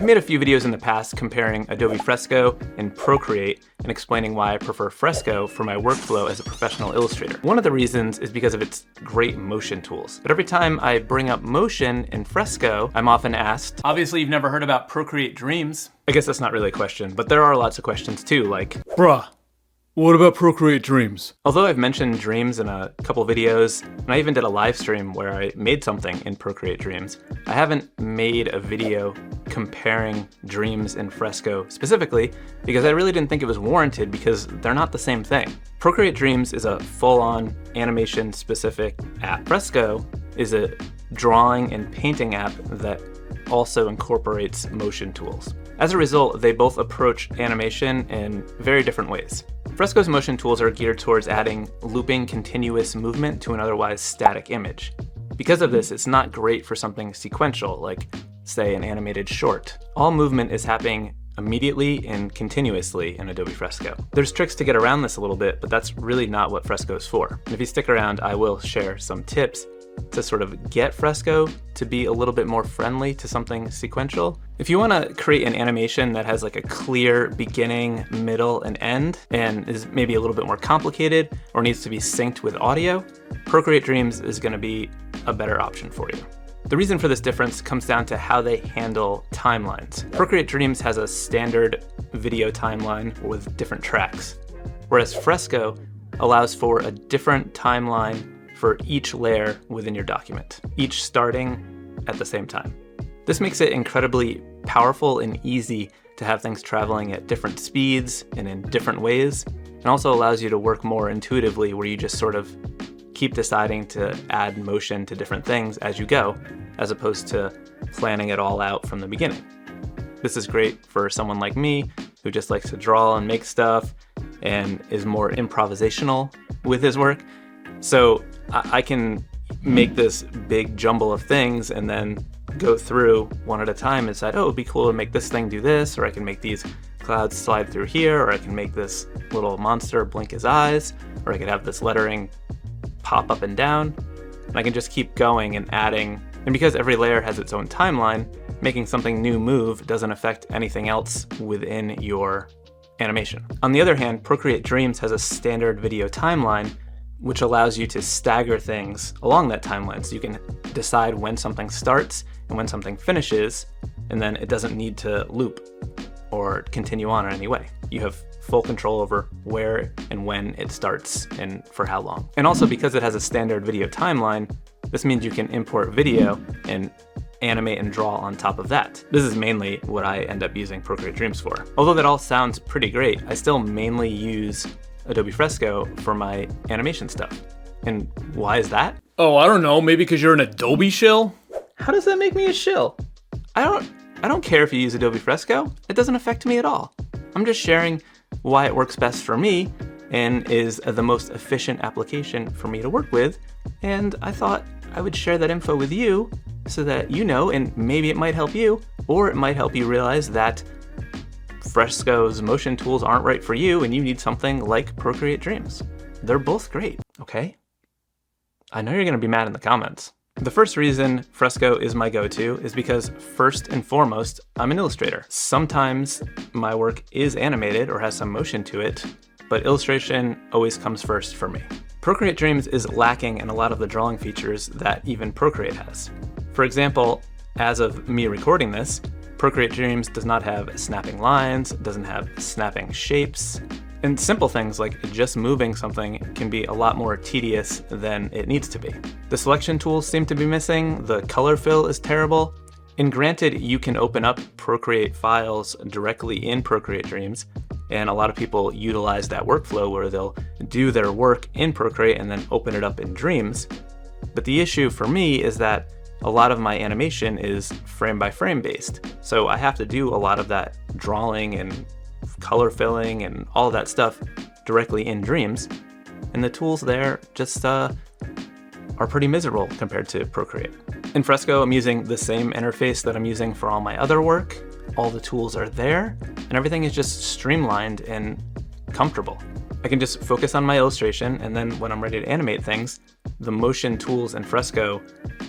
I've made a few videos in the past comparing Adobe Fresco and Procreate and explaining why I prefer Fresco for my workflow as a professional illustrator. One of the reasons is because of its great motion tools. But every time I bring up motion in Fresco, I'm often asked, obviously you've never heard about Procreate Dreams. I guess that's not really a question, but there are lots of questions too, like, bruh, what about Procreate Dreams? Although I've mentioned Dreams in a couple videos, and I even did a live stream where I made something in Procreate Dreams, I haven't made a video comparing Dreams and Fresco specifically because I really didn't think it was warranted because they're not the same thing. Procreate Dreams is a full-on animation-specific app. Fresco is a drawing and painting app that also incorporates motion tools. As a result, they both approach animation in very different ways. Fresco's motion tools are geared towards adding looping continuous movement to an otherwise static image. Because of this, it's not great for something sequential, like, say, an animated short. All movement is happening immediately and continuously in Adobe Fresco. There's tricks to get around this a little bit, but that's really not what Fresco's for. And if you stick around, I will share some tips to sort of get Fresco to be a little bit more friendly to something sequential. If you want to create an animation that has like a clear beginning, middle, and end, and is maybe a little bit more complicated or needs to be synced with audio, Procreate Dreams is going to be a better option for you. The reason for this difference comes down to how they handle timelines. Procreate Dreams has a standard video timeline with different tracks, whereas Fresco allows for a different timeline for each layer within your document, each starting at the same time. This makes it incredibly powerful and easy to have things traveling at different speeds and in different ways, and also allows you to work more intuitively where you just sort of keep deciding to add motion to different things as you go, as opposed to planning it all out from the beginning. This is great for someone like me who just likes to draw and make stuff and is more improvisational with his work. So I can make this big jumble of things and then go through one at a time and decide, oh, it'd be cool to make this thing do this, or I can make these clouds slide through here, or I can make this little monster blink his eyes, or I could have this lettering pop up and down. And I can just keep going and adding. And because every layer has its own timeline, making something new move doesn't affect anything else within your animation. On the other hand, Procreate Dreams has a standard video timeline which allows you to stagger things along that timeline. So you can decide when something starts and when something finishes, and then it doesn't need to loop or continue on in any way. You have full control over where and when it starts and for how long. And also because it has a standard video timeline, this means you can import video and animate and draw on top of that. This is mainly what I end up using Procreate Dreams for. Although that all sounds pretty great, I still mainly use Adobe Fresco for my animation stuff. And why is that? Oh, I don't know, maybe because you're an Adobe shill? How does that make me a shill? I don't care if you use Adobe Fresco. It doesn't affect me at all. I'm just sharing why it works best for me and is the most efficient application for me to work with. And I thought I would share that info with you so that you know, and maybe it might help you, or it might help you realize that Fresco's motion tools aren't right for you and you need something like Procreate Dreams. They're both great, okay? I know you're gonna be mad in the comments. The first reason Fresco is my go-to is because first and foremost, I'm an illustrator. Sometimes my work is animated or has some motion to it, but illustration always comes first for me. Procreate Dreams is lacking in a lot of the drawing features that even Procreate has. For example, as of me recording this, Procreate Dreams does not have snapping lines, doesn't have snapping shapes, and simple things like just moving something can be a lot more tedious than it needs to be. The selection tools seem to be missing, the color fill is terrible, and granted, you can open up Procreate files directly in Procreate Dreams, and a lot of people utilize that workflow where they'll do their work in Procreate and then open it up in Dreams. But the issue for me is that a lot of my animation is frame by frame based. So I have to do a lot of that drawing and color filling and all of that stuff directly in Dreams. And the tools there just are pretty miserable compared to Procreate. In Fresco, I'm using the same interface that I'm using for all my other work. All the tools are there and everything is just streamlined and comfortable. I can just focus on my illustration, and then when I'm ready to animate things, the motion tools in Fresco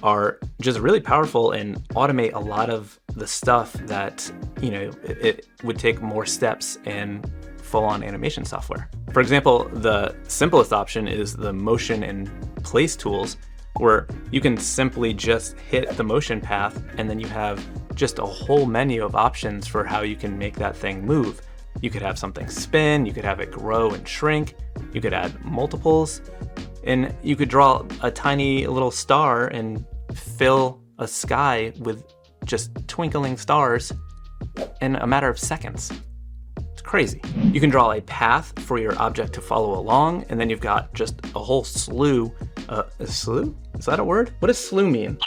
are just really powerful and automate a lot of the stuff that, it would take more steps in full-on animation software. For example, the simplest option is the motion and place tools, where you can simply just hit the motion path and then you have just a whole menu of options for how you can make that thing move. You could have something spin, you could have it grow and shrink, you could add multiples, and you could draw a tiny little star and fill a sky with just twinkling stars in a matter of seconds. It's crazy. You can draw a path for your object to follow along, and then you've got just a whole slew. A slew? Is that a word? What does slew mean?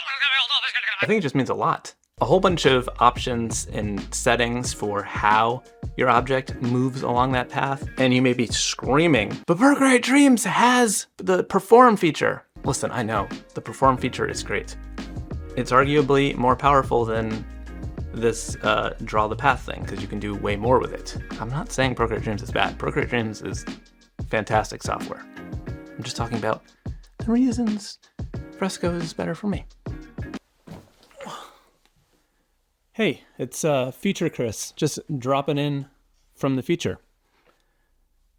I think it just means a lot. A whole bunch of options and settings for how your object moves along that path, and you may be screaming, but Procreate Dreams has the perform feature. Listen, I know, the perform feature is great. It's arguably more powerful than this draw the path thing, because you can do way more with it. I'm not saying Procreate Dreams is bad. Procreate Dreams is fantastic software. I'm just talking about the reasons Fresco is better for me. Hey, it's Feature Chris, just dropping in from the future.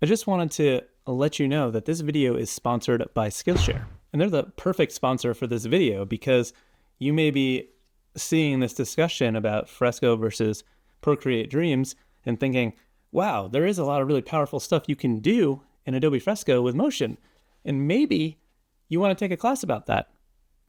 I just wanted to let you know that this video is sponsored by Skillshare. And they're the perfect sponsor for this video because you may be seeing this discussion about Fresco versus Procreate Dreams and thinking, wow, there is a lot of really powerful stuff you can do in Adobe Fresco with motion. And maybe you want to take a class about that.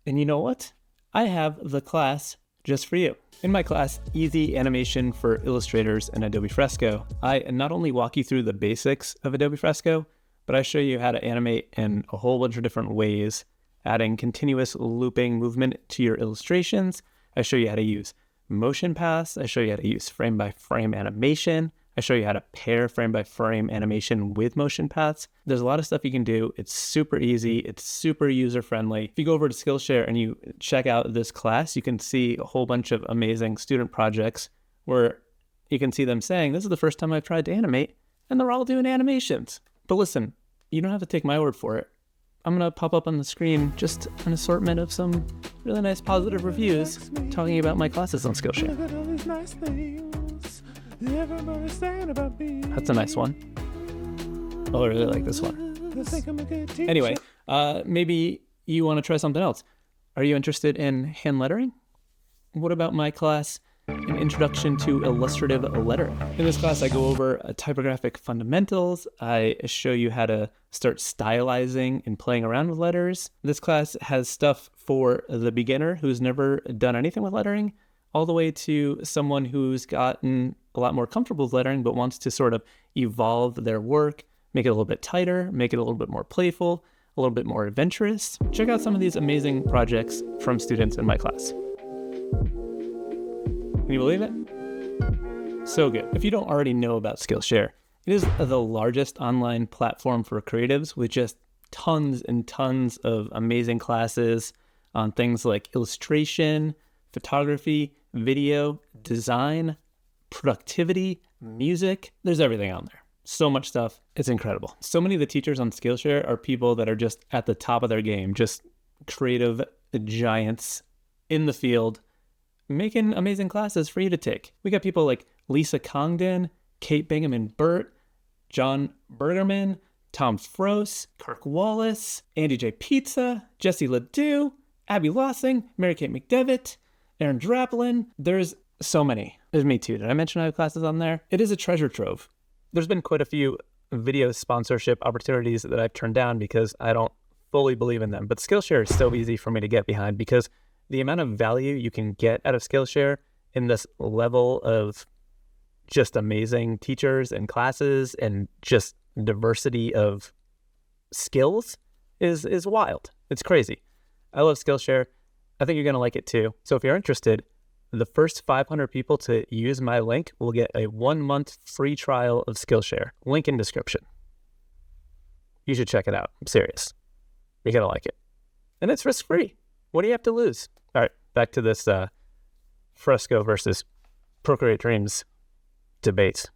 And you know what? I have the class just for you. In my class, Easy Animation for Illustrators in Adobe Fresco, I not only walk you through the basics of Adobe Fresco, but I show you how to animate in a whole bunch of different ways, adding continuous looping movement to your illustrations. I show you how to use motion paths. I show you how to use frame-by-frame animation. I show you how to pair frame-by-frame animation with motion paths. There's a lot of stuff you can do. It's super easy. It's super user-friendly. If you go over to Skillshare and you check out this class, you can see a whole bunch of amazing student projects where you can see them saying, this is the first time I've tried to animate, and they're all doing animations. But listen, you don't have to take my word for it. I'm going to pop up on the screen just an assortment of some really nice positive reviews talking about my classes on Skillshare. That's a nice one. Oh, I really like this one. Anyway, maybe you want to try something else. Are you interested in hand lettering? What about my class, An Introduction to Illustrative Lettering? In this class, I go over typographic fundamentals. I show you how to start stylizing and playing around with letters. This class has stuff for the beginner who's never done anything with lettering, all the way to someone who's gotten a lot more comfortable with lettering but wants to sort of evolve their work, make it a little bit tighter, make it a little bit more playful, a little bit more adventurous. Check out some of these amazing projects from students in my class. Can you believe it? So good. If you don't already know about Skillshare, it is the largest online platform for creatives with just tons and tons of amazing classes on things like illustration, photography, video, design, productivity, music. There's everything on there. So much stuff. It's incredible. So many of the teachers on Skillshare are people that are just at the top of their game, just creative giants in the field, making amazing classes for you to take. We got people like Lisa Congdon, Kate Bingham-Burt, John Bergerman, Tom Froese, Kirk Wallace, Andy J. Pizza, Jesse Ledoux, Abby Lossing, Mary-Kate McDevitt, Aaron Draplin. There's so many. There's me too. Did I mention I have classes on there? It is a treasure trove. There's been quite a few video sponsorship opportunities that I've turned down because I don't fully believe in them. But Skillshare is so easy for me to get behind because the amount of value you can get out of Skillshare in this level of just amazing teachers and classes and just diversity of skills is wild. It's crazy. I love Skillshare. I think you're going to like it too. So if you're interested, the first 500 people to use my link will get a 1-month free trial of Skillshare. Link in description. You should check it out. I'm serious. You're going to like it. And it's risk-free. What do you have to lose? All right, back to this Fresco versus Procreate Dreams debate.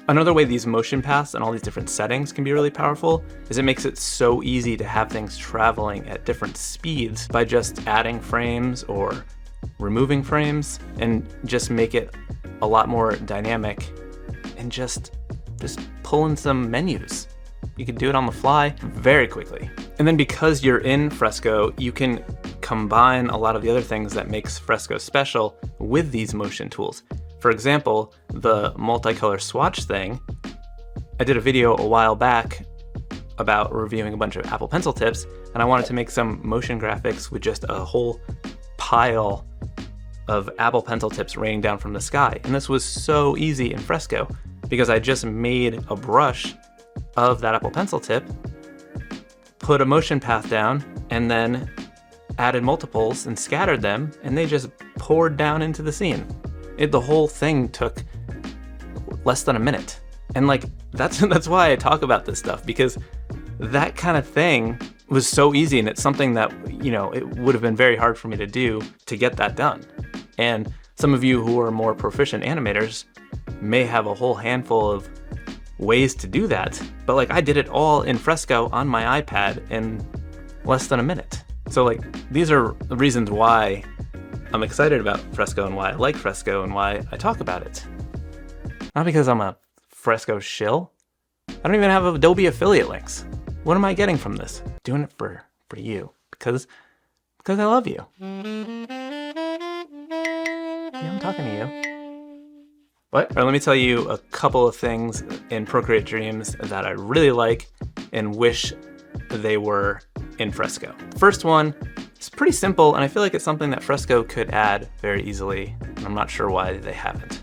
Another way these motion paths and all these different settings can be really powerful is it makes it so easy to have things traveling at different speeds by just adding frames or removing frames, and just make it a lot more dynamic and just pull in some menus. You can do it on the fly very quickly. And then because you're in Fresco, you can combine a lot of the other things that makes Fresco special with these motion tools. For example, the multicolor swatch thing, I did a video a while back about reviewing a bunch of Apple Pencil tips, and I wanted to make some motion graphics with just a whole pile of Apple Pencil tips raining down from the sky. And this was so easy in Fresco because I just made a brush of that Apple Pencil tip, put a motion path down, and then added multiples and scattered them, and they just poured down into the scene. The whole thing took less than a minute. And like, that's why I talk about this stuff, because that kind of thing was so easy, and it's something that, you know, it would have been very hard for me to do to get that done. And some of you who are more proficient animators may have a whole handful of ways to do that, but like I did it all in Fresco on my iPad in less than a minute. So like, these are the reasons why I'm excited about Fresco and why I like Fresco and why I talk about it. Not because I'm a Fresco shill. I don't even have Adobe affiliate links. What am I getting from this? Doing it for you, because I love you. Yeah, I'm talking to you. What? All right, let me tell you a couple of things in Procreate Dreams that I really like and wish they were in Fresco. First one, it's pretty simple, and I feel like it's something that Fresco could add very easily, and I'm not sure why they haven't.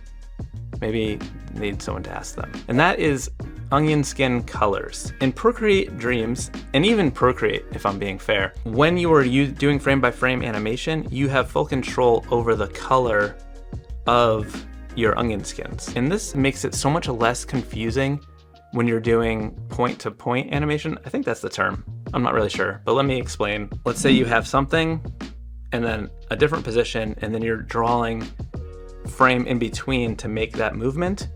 Maybe need someone to ask them. And that is onion skin colors. In Procreate Dreams, and even Procreate, if I'm being fair, when you are doing frame by frame animation, you have full control over the color of your onion skins. And this makes it so much less confusing when you're doing point-to-point animation. I think that's the term. I'm not really sure, but let me explain. Let's say you have something and then a different position, and then you're drawing frame in between to make that movement.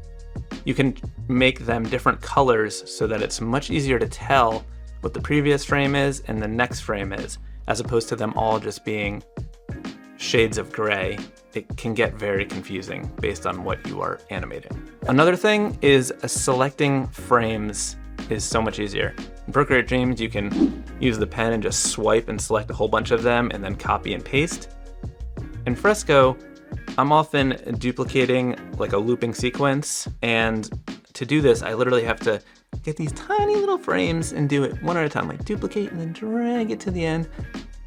You can make them different colors so that it's much easier to tell what the previous frame is and the next frame is, as opposed to them all just being shades of gray. It can get very confusing based on what you are animating. Another thing is selecting frames is so much easier. In Procreate Dreams, you can use the pen and just swipe and select a whole bunch of them and then copy and paste. In Fresco, I'm often duplicating like a looping sequence, and to do this, I literally have to get these tiny little frames and do it one at a time, like duplicate and then drag it to the end.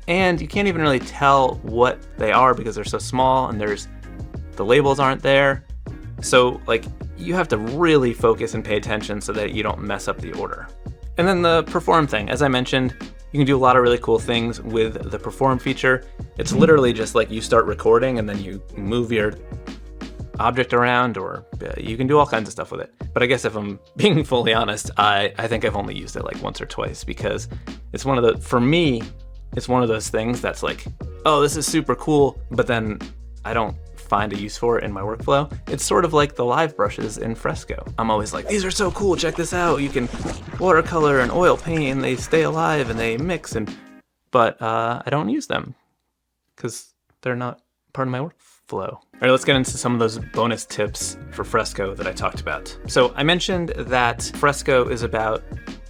And you can't even really tell what they are because they're so small and the labels aren't there. So like, you have to really focus and pay attention so that you don't mess up the order. And then the perform thing, as I mentioned, you can do a lot of really cool things with the perform feature. It's literally just like you start recording and then you move your object around, or you can do all kinds of stuff with it. But I guess if I'm being fully honest, I think I've only used it like once or twice, because it's for me, it's one of those things that's like, oh, this is super cool, but then I don't find a use for it in my workflow. It's sort of like the live brushes in Fresco. I'm always like, these are so cool, check this out. You can watercolor and oil paint and they stay alive and they mix, but I don't use them because they're not part of my workflow. All right, let's get into some of those bonus tips for Fresco that I talked about. So I mentioned that Fresco is about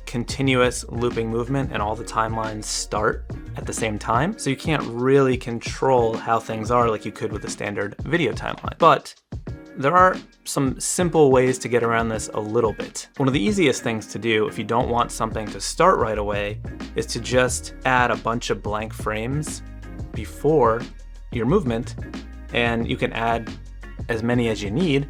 continuous looping movement and all the timelines start at the same time. So you can't really control how things are like you could with a standard video timeline. But there are some simple ways to get around this a little bit. One of the easiest things to do if you don't want something to start right away is to just add a bunch of blank frames before your movement, and you can add as many as you need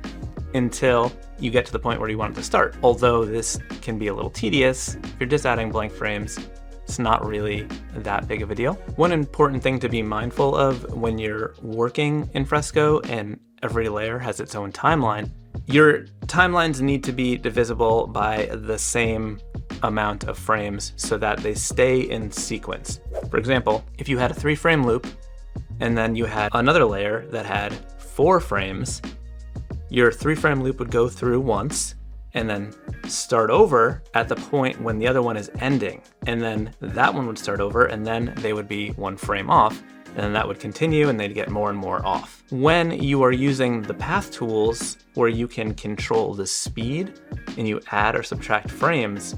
until you get to the point where you want it to start. Although this can be a little tedious, if you're just adding blank frames, it's not really that big of a deal. One important thing to be mindful of when you're working in Fresco and every layer has its own timeline, your timelines need to be divisible by the same amount of frames so that they stay in sequence. For example, if you had a 3-frame loop and then you had another layer that had 4 frames, your 3-frame loop would go through once, and then start over at the point when the other one is ending. And then that one would start over, and then they would be one frame off. And then that would continue, and they'd get more and more off. When you are using the path tools where you can control the speed and you add or subtract frames,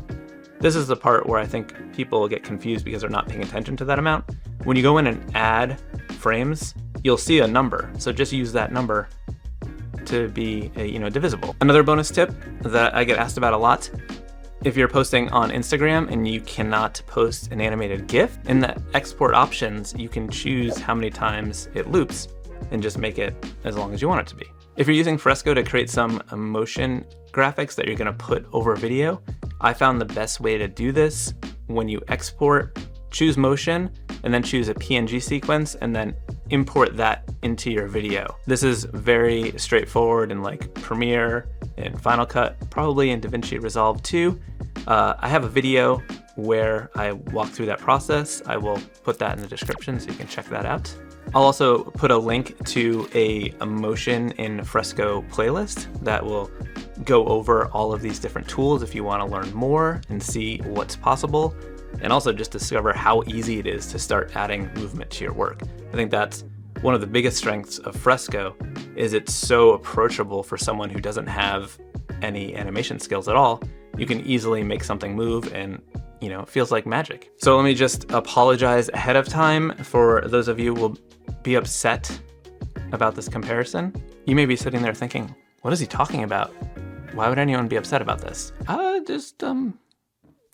this is the part where I think people get confused because they're not paying attention to that amount. When you go in and add frames, you'll see a number. So just use that number to be divisible. Another bonus tip that I get asked about a lot: if you're posting on Instagram and you cannot post an animated GIF, in the export options, you can choose how many times it loops and just make it as long as you want it to be. If you're using Fresco to create some motion graphics that you're gonna put over video, I found the best way to do this: when you export, choose motion, and then choose a PNG sequence, and then import that into your video. This is very straightforward in like Premiere and Final Cut, probably in DaVinci Resolve too. I have a video where I walk through that process. I will put that in the description so you can check that out. I'll also put a link to a motion in Fresco playlist that will go over all of these different tools if you want to learn more and see what's possible, and also just discover how easy it is to start adding movement to your work. I think that's one of the biggest strengths of Fresco, is it's so approachable for someone who doesn't have any animation skills at all. You can easily make something move, and it feels like magic. So let me just apologize ahead of time for those of you who will be upset about this comparison. You may be sitting there thinking, what is he talking about? Why would anyone be upset about this? Just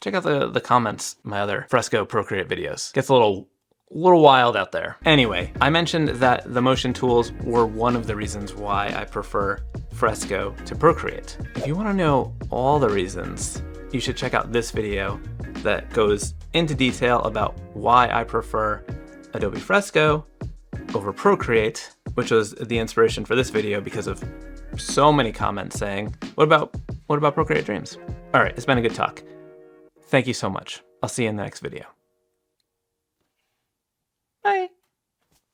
check out the comments, my other Fresco Procreate videos. Gets a little wild out there. Anyway, I mentioned that the motion tools were one of the reasons why I prefer Fresco to Procreate. If you want to know all the reasons, you should check out this video that goes into detail about why I prefer Adobe Fresco over Procreate, which was the inspiration for this video because of so many comments saying, what about Procreate Dreams? All right, it's been a good talk. Thank you so much. I'll see you in the next video. Bye.